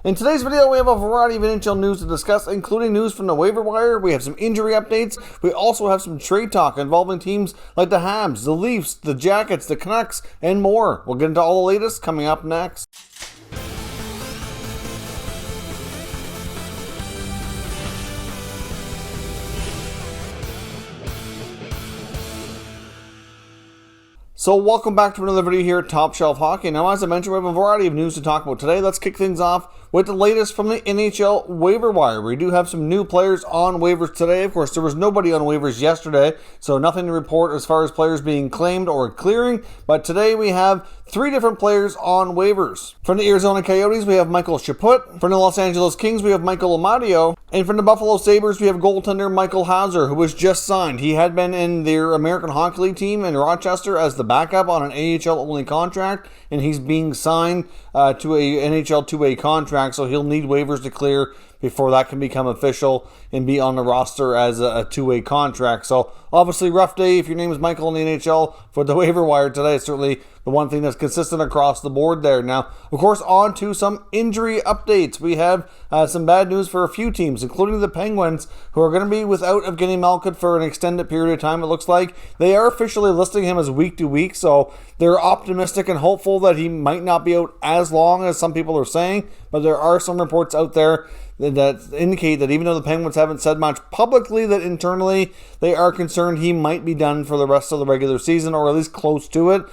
In today's video, we have a variety of NHL news to discuss, including news from the waiver wire. We have some injury updates. We also have some trade talk involving teams like the Habs, the Leafs, the Jackets, the Canucks, and more. We'll get into all the latest coming up next. So welcome back to another video here at Top Shelf Hockey. Now, as I mentioned, we have a variety of news to talk about today. Let's kick things off with the latest from the NHL waiver wire. We do have some new players on waivers today. Of course, there was nobody on waivers yesterday, so nothing to report as far as players being claimed or clearing. But today we have 3 different players on waivers. From the Arizona Coyotes, we have Michael Chaput. From the Los Angeles Kings, we have Michael Amadio. And from the Buffalo Sabres, we have goaltender Michael Hauser, who was just signed. He had been in their American Hockey League team in Rochester as the backup on an AHL-only contract, and he's being signed to a NHL 2A contract, so he'll need waivers to clear before that can become official and be on the roster as a 2-way contract. So obviously rough day if your name is Michael in the NHL for the waiver wire today. It's certainly the one thing that's consistent across the board there. Now, of course, on to some injury updates. We have some bad news for a few teams, including the Penguins, who are going to be without Evgeny Malkin for an extended period of time, it looks like. They are officially listing him as week to week, so they're optimistic and hopeful that he might not be out as long as some people are saying, but there are some reports out there that indicate that even though the Penguins haven't said much publicly, that internally they are concerned he might be done for the rest of the regular season, or at least close to it.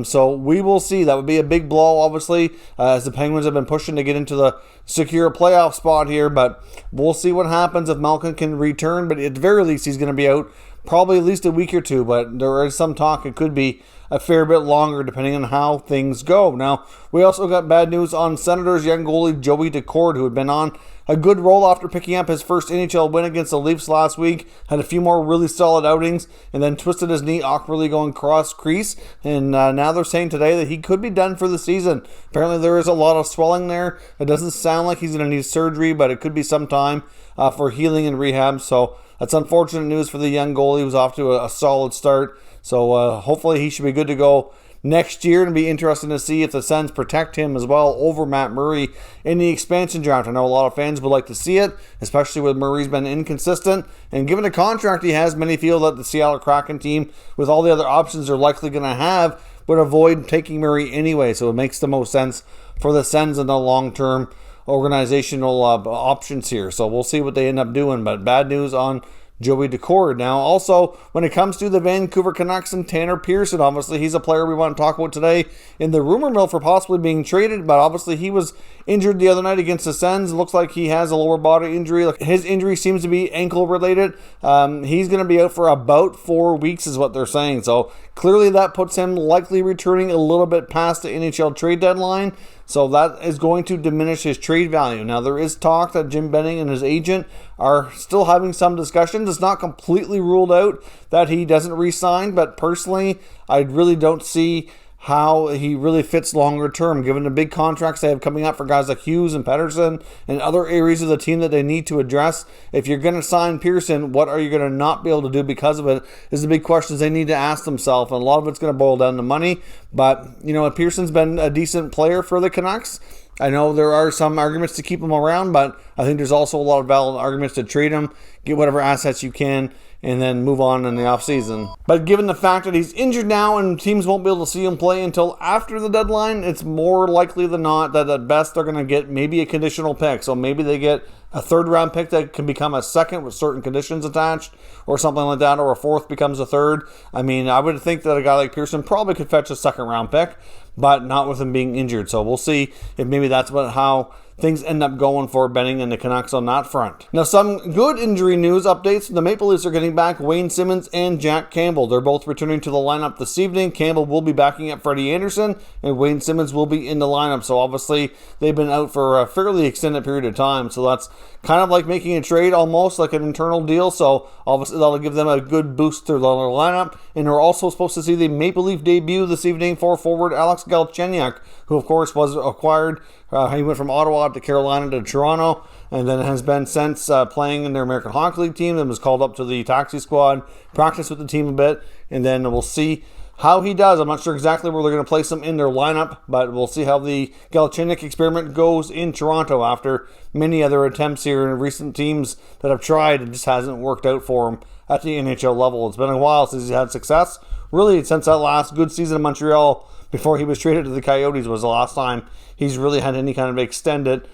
So we will see. That would be a big blow, obviously, as the Penguins have been pushing to get into the secure playoff spot here, but we'll see what happens if Malkin can return. But at the very least, he's going to be out probably at least a week or two, but there is some talk it could be a fair bit longer depending on how things go. Now, we also got bad news on Senators young goalie Joey Daccord, who had been on a good roll after picking up his first NHL win against the Leafs last week, had a few more really solid outings, and then twisted his knee awkwardly going cross crease, and now they're saying today that he could be done for the season. Apparently there is a lot of swelling there. It doesn't sound like he's going to need surgery, but it could be some time for healing and rehab, so that's unfortunate news for the young goalie. He was off to a solid start, so hopefully he should be good to go next year, and be interesting to see if the Sens protect him as well over Matt Murray in the expansion draft. I know a lot of fans would like to see it, especially with Murray's been inconsistent, and given the contract he has, many feel that the Seattle Kraken team, with all the other options they're likely going to have, would avoid taking Murray anyway, so it makes the most sense for the Sens in the long-term organizational options here. So we'll see what they end up doing, but bad news on Joey Daccord. Now, also, when it comes to the Vancouver Canucks and Tanner Pearson, obviously he's a player we want to talk about today in the rumor mill for possibly being traded, but obviously he was injured the other night against the Sens. It looks like he has a lower body injury. His injury seems to be ankle related. He's going to be out for about 4 weeks is what they're saying, so clearly that puts him likely returning a little bit past the NHL trade deadline. So that is going to diminish his trade value. Now, there is talk that Jim Benning and his agent are still having some discussions. It's not completely ruled out that he doesn't re-sign, but personally, I really don't see how he really fits longer term, given the big contracts they have coming up for guys like Hughes and Pettersson and other areas of the team that they need to address. If you're going to sign Pearson, what are you going to not be able to do because of it is the big questions they need to ask themselves, and a lot of it's going to boil down to money. But, you know, Pearson's been a decent player for the Canucks. I know there are some arguments to keep him around, but I think there's also a lot of valid arguments to trade him, get whatever assets you can, and then move on in the offseason. But given the fact that he's injured now and teams won't be able to see him play until after the deadline, it's more likely than not that at best they're going to get maybe a conditional pick. So maybe they get a 3rd round pick that can become a 2nd with certain conditions attached or something like that, or a 4th becomes a 3rd. I mean, I would think that a guy like Pearson probably could fetch a 2nd round pick, but not with him being injured. So we'll see if maybe that's how things end up going for Benning and the Canucks on that front. Now, some good injury news updates. The Maple Leafs are getting back Wayne Simmons and Jack Campbell. They're both returning to the lineup this evening. Campbell will be backing up Freddie Anderson, and Wayne Simmons will be in the lineup. So obviously, they've been out for a fairly extended period of time. So that's kind of like making a trade, almost like an internal deal. So obviously, that'll give them a good boost to their lineup. And we're also supposed to see the Maple Leaf debut this evening for forward Alex Galchenyuk, who of course was acquired. He went from Ottawa to Carolina to Toronto, and then has been since playing in their American Hockey League team, and was called up to the taxi squad, practiced with the team a bit, and then we'll see how he does, I'm not sure exactly where they're going to place him in their lineup, but we'll see how the Galchenyuk experiment goes in Toronto after many other attempts here in recent teams that have tried. It just hasn't worked out for him at the NHL level. It's been a while since he's had success. Really, since that last good season in Montreal before he was traded to the Coyotes was the last time he's really had any kind of extended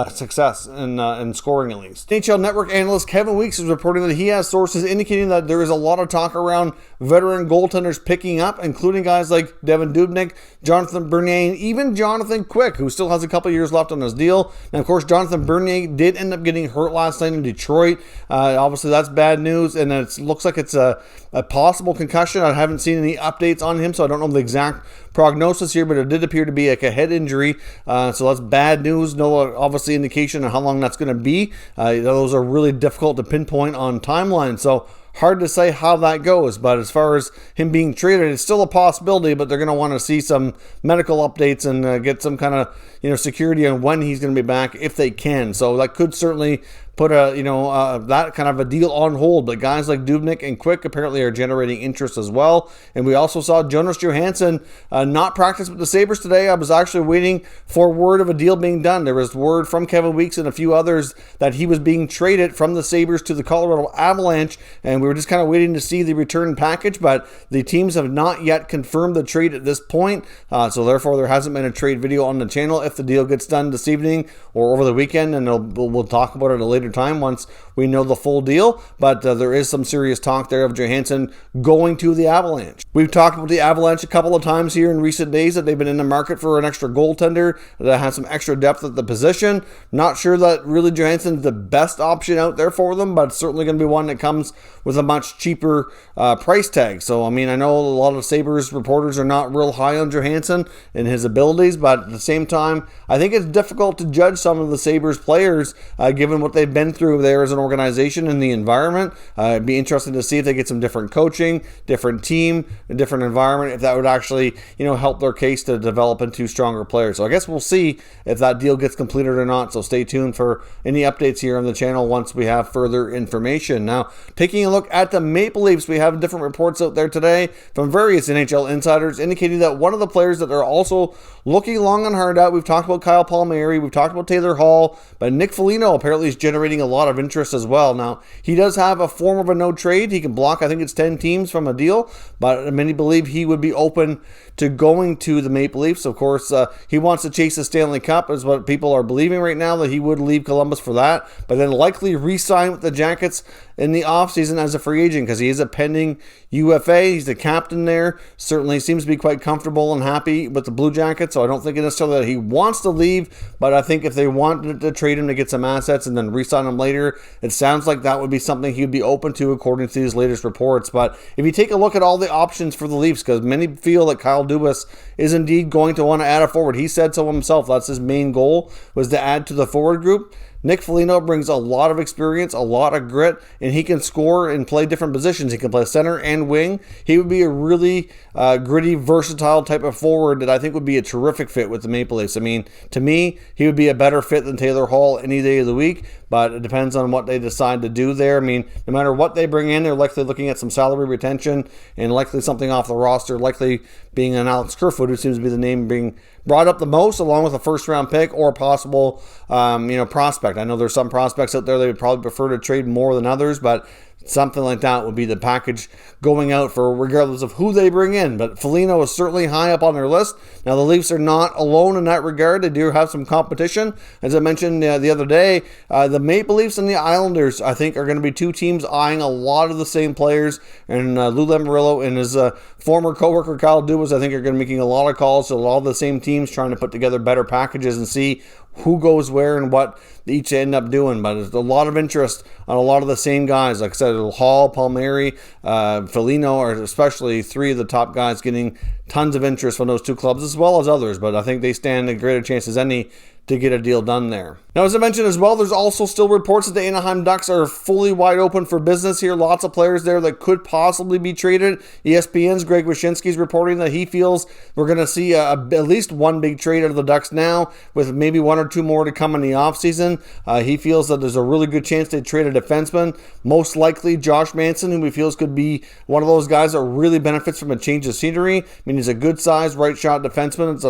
success in scoring, at least. NHL Network analyst Kevin Weeks is reporting that he has sources indicating that there is a lot of talk around veteran goaltenders picking up, including guys like Devan Dubnyk, Jonathan Bernier, and even Jonathan Quick, who still has a couple years left on his deal. And of course, Jonathan Bernier did end up getting hurt last night in Detroit. Obviously, that's bad news, and it looks like it's a possible concussion. I haven't seen any updates on him, so I don't know the exact prognosis here, but it did appear to be like a head injury, so that's bad news. No obviously indication on how long that's going to be. Those are really difficult to pinpoint on timeline, so hard to say how that goes. But as far as him being traded, it's still a possibility, but they're going to want to see some medical updates and get some kind of security on when he's going to be back if they can. So that could certainly put that kind of a deal on hold. But guys like Dubnyk and Quick apparently are generating interest as well. And we also saw Jonas Johansson not practice with the Sabres today. I was actually waiting for word of a deal being done. There was word from Kevin Weeks and a few others that he was being traded from the Sabres to the Colorado Avalanche, and we were just kind of waiting to see the return package, but the teams have not yet confirmed the trade at this point, so therefore there hasn't been a trade video on the channel. If the deal gets done this evening or over the weekend, and we'll talk about it at a later time once we know the full deal, but there is some serious talk there of Johansson going to the Avalanche. We've talked about the Avalanche a couple of times here in recent days, that they've been in the market for an extra goaltender that has some extra depth at the position. Not sure that really Johansson is the best option out there for them, but it's certainly going to be one that comes with a much cheaper price tag. So I know a lot of Sabres reporters are not real high on Johansson and his abilities, but at the same time, I think it's difficult to judge some of the Sabres players given what they've been through there as an organization and the environment. It'd be interesting to see if they get some different coaching, different team, a different environment, if that would actually help their case to develop into stronger players. So I guess we'll see if that deal gets completed or not. So stay tuned for any updates here on the channel once we have further information. Now, taking a look at the Maple Leafs, we have different reports out there today from various NHL insiders indicating that one of the players that they're also looking long and hard at, we've talked about Kyle Palmieri, we've talked about Taylor Hall, but Nick Foligno apparently is generating a lot of interest as well. Now, he does have a form of a no trade. He can block, I think it's 10 teams from a deal, but many believe he would be open to going to the Maple Leafs. Of course, he wants to chase the Stanley Cup, is what people are believing right now, that he would leave Columbus for that, but then likely re-sign with the Jackets in the offseason as a free agent, because he is a pending UFA. He's the captain there. Certainly seems to be quite comfortable and happy with the Blue Jackets, so I don't think necessarily that he wants to leave, but I think if they wanted to trade him to get some assets and then re-sign him later, it sounds like that would be something he'd be open to according to these latest reports. But if you take a look at all the options for the Leafs, because many feel that Kyle Dubas is indeed going to want to add a forward. He said so himself. That's his main goal, was to add to the forward group. Nick Foligno brings a lot of experience, a lot of grit, and he can score and play different positions. He can play center and wing. He would be a really gritty, versatile type of forward that I think would be a terrific fit with the Maple Leafs. To me, he would be a better fit than Taylor Hall any day of the week, but it depends on what they decide to do there. No matter what they bring in, they're likely looking at some salary retention and likely something off the roster, likely being an Alex Kerfoot, who seems to be the name being brought up the most, along with a first-round pick or a possible prospect. I know there's some prospects out there they would probably prefer to trade more than others, but something like that would be the package going out for, regardless of who they bring in. But Foligno is certainly high up on their list. Now, the Leafs are not alone in that regard. They do have some competition. As I mentioned the other day, the Maple Leafs and the Islanders, I think, are going to be two teams eyeing a lot of the same players. And Lou Lamoriello and his former coworker Kyle Dubas, I think, are going to be making a lot of calls to a lot of the same teams, trying to put together better packages and see who goes where and what each end up doing. But there's a lot of interest on a lot of the same guys. Like I said, Hall, Palmieri, Foligno are especially three of the top guys getting tons of interest from those two clubs, as well as others. But I think they stand a greater chance as any to get a deal done there. Now, as I mentioned as well, there's also still reports that the Anaheim Ducks are fully wide open for business here. Lots of players there that could possibly be traded. ESPN's Greg Wyshynski is reporting that he feels we're going to see at least one big trade out of the Ducks now, with maybe one or two more to come in the offseason. He feels that there's a really good chance they trade a defenseman, most likely Josh Manson, who he feels could be one of those guys that really benefits from a change of scenery. I mean, he's a good-sized right-shot defenseman. It's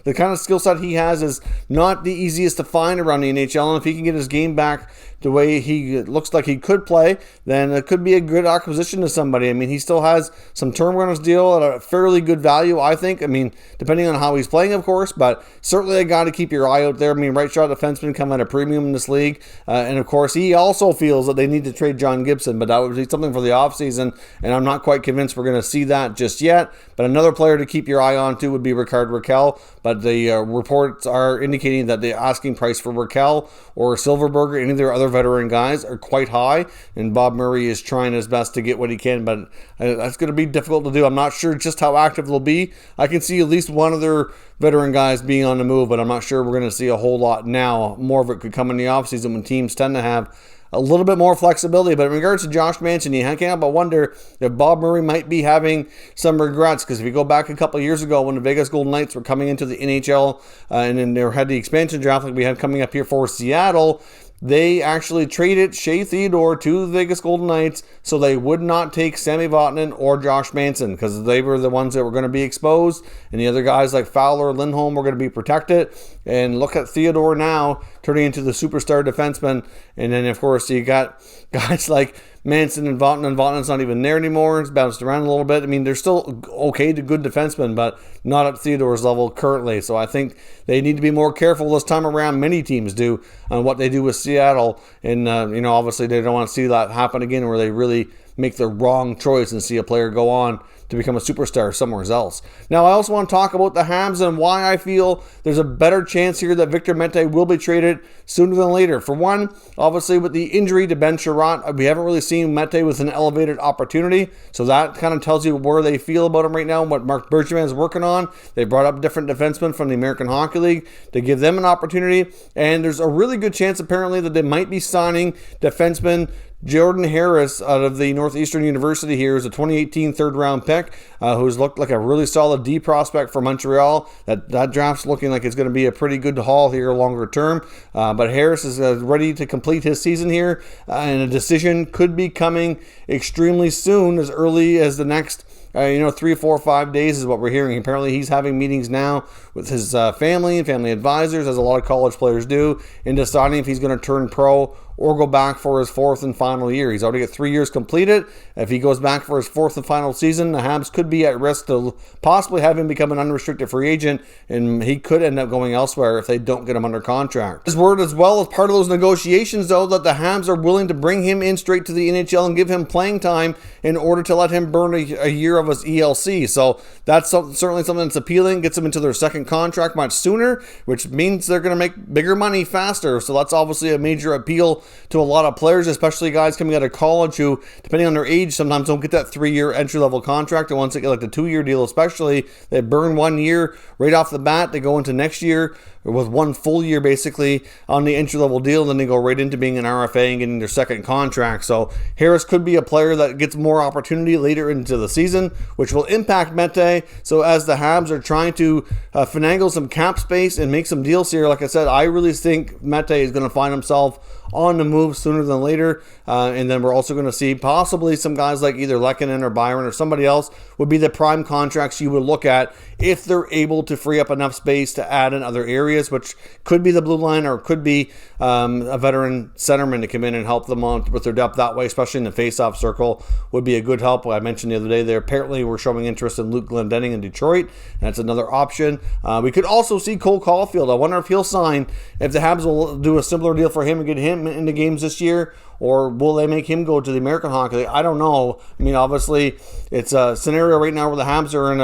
the kind of skill set he has is not the easiest to find around the NHL, and if he can get his game back the way he looks like he could play, then it could be a good acquisition to somebody. I mean, he still has some term on his deal at a fairly good value, I think. I mean, depending on how he's playing, of course, but certainly a guy to keep your eye out there. I mean, right shot defensemen come at a premium in this league. And of course, he also feels that they need to trade John Gibson, but that would be something for the offseason, and I'm not quite convinced we're going to see that just yet. But another player to keep your eye on too would be Rickard Rakell, but the reports are indicating that the asking price for Rakell or Silverberger, any of their other veteran guys, are quite high, and Bob Murray is trying his best to get what he can, but that's going to be difficult to do. I'm not sure just how active they'll be. I can see at least one of their veteran guys being on the move, but I'm not sure we're going to see a whole lot now. More of it could come in the offseason when teams tend to have a little bit more flexibility. But in regards to Josh Manson, you can't help but wonder if Bob Murray might be having some regrets, because if you go back a couple of years ago when the Vegas Golden Knights were coming into the NHL and then they had the expansion draft like we had coming up here for Seattle, they actually traded Shea Theodore to the Vegas Golden Knights so they would not take Sami Vatanen or Josh Manson, because they were the ones that were going to be exposed, and the other guys like Fowler and Lindholm were going to be protected. And look at Theodore now turning into the superstar defenseman. And then, of course, you got guys like Manson and Vatanen. And Vatanen's not even there anymore. It's bounced around a little bit. I mean, they're still okay to good defensemen, but not at Theodore's level currently. So I think they need to be more careful this time around. Many teams do on what they do with Seattle. And, obviously they don't want to see that happen again where they really make the wrong choice and see a player go on to become a superstar somewhere else. Now, I also want to talk about the Habs and why I feel there's a better chance here that Victor Mete will be traded sooner than later. For one, obviously with the injury to Ben Sherratt, we haven't really seen Mete with an elevated opportunity, so that kind of tells you where they feel about him right now and what Marc Bergevin is working on. They brought up different defensemen from the American Hockey League to give them an opportunity, and there's a really good chance apparently that they might be signing defenseman Jordan Harris out of the Northeastern University here, is a 2018 third-round pick who's looked like a really solid D prospect for Montreal. That draft's looking like it's going to be a pretty good haul here longer term. But Harris is ready to complete his season here, and a decision could be coming extremely soon, as early as the next 3, 4, 5 days is what we're hearing. Apparently he's having meetings now with his family and family advisors, as a lot of college players do, in deciding if he's going to turn pro or go back for his fourth and final year. He's already got 3 years completed. If he goes back for his fourth and final season, the Habs could be at risk to possibly have him become an unrestricted free agent, and he could end up going elsewhere if they don't get him under contract. His word as well as part of those negotiations, though, that the Habs are willing to bring him in straight to the NHL and give him playing time in order to let him burn a year of his ELC. So that's certainly something that's appealing. Gets them into their second contract much sooner, which means they're going to make bigger money faster. So that's obviously a major appeal to a lot of players, especially guys coming out of college who, depending on their age, sometimes don't get that 3-year entry-level contract. And once they get like the 2-year deal especially, they burn 1 year right off the bat. They go into next year with 1 full year basically on the entry-level deal, then they go right into being an RFA and getting their second contract. So Harris could be a player that gets more opportunity later into the season, which will impact Mete. So as the Habs are trying to finagle some cap space and make some deals here, like I said, I really think Mete is going to find himself on the move sooner than later. And then we're also going to see possibly some guys like either Lehkonen or Byron or somebody else would be the prime contracts you would look at if they're able to free up enough space to add in other areas, which could be the blue line or could be a veteran centerman to come in and help them on with their depth that way, especially in the face-off circle, would be a good help. I mentioned the other day there, apparently we're showing interest in Luke Glendening in Detroit. That's another option. We could also see Cole Caulfield. I wonder if he'll sign, if the Habs will do a similar deal for him and get him into games this year, or will they make him go to the American Hockey League? I don't know. I mean, obviously, it's a scenario right now where the Habs are in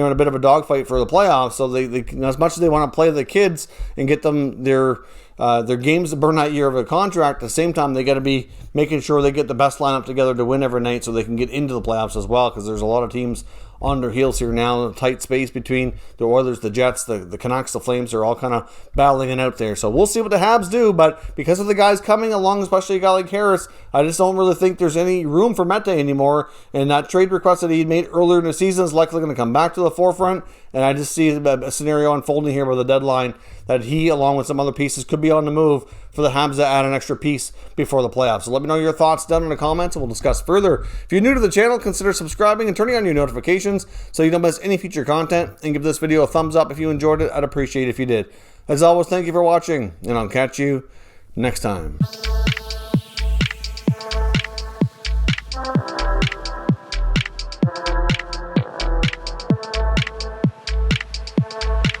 a bit of a dogfight for the playoffs. So they as much as they want to play the kids and get them their games to burn that year of a contract, at the same time they got to be making sure they get the best lineup together to win every night so they can get into the playoffs as well. Because there's a lot of teams on their heels here now. In a tight space between the Oilers, the Jets, the Canucks, the Flames are all kind of battling it out there. So we'll see what the Habs do, but because of the guys coming along, especially a guy like Harris, I just don't really think there's any room for Mete anymore. And that trade request that he made earlier in the season is likely going to come back to the forefront. And I just see a scenario unfolding here with the deadline that he, along with some other pieces, could be on the move for the Habs to add an extra piece before the playoffs. So let me know your thoughts down in the comments, and we'll discuss further. If you're new to the channel, consider subscribing and turning on your notifications so you don't miss any future content. And give this video a thumbs up if you enjoyed it. I'd appreciate it if you did. As always, thank you for watching, and I'll catch you next time.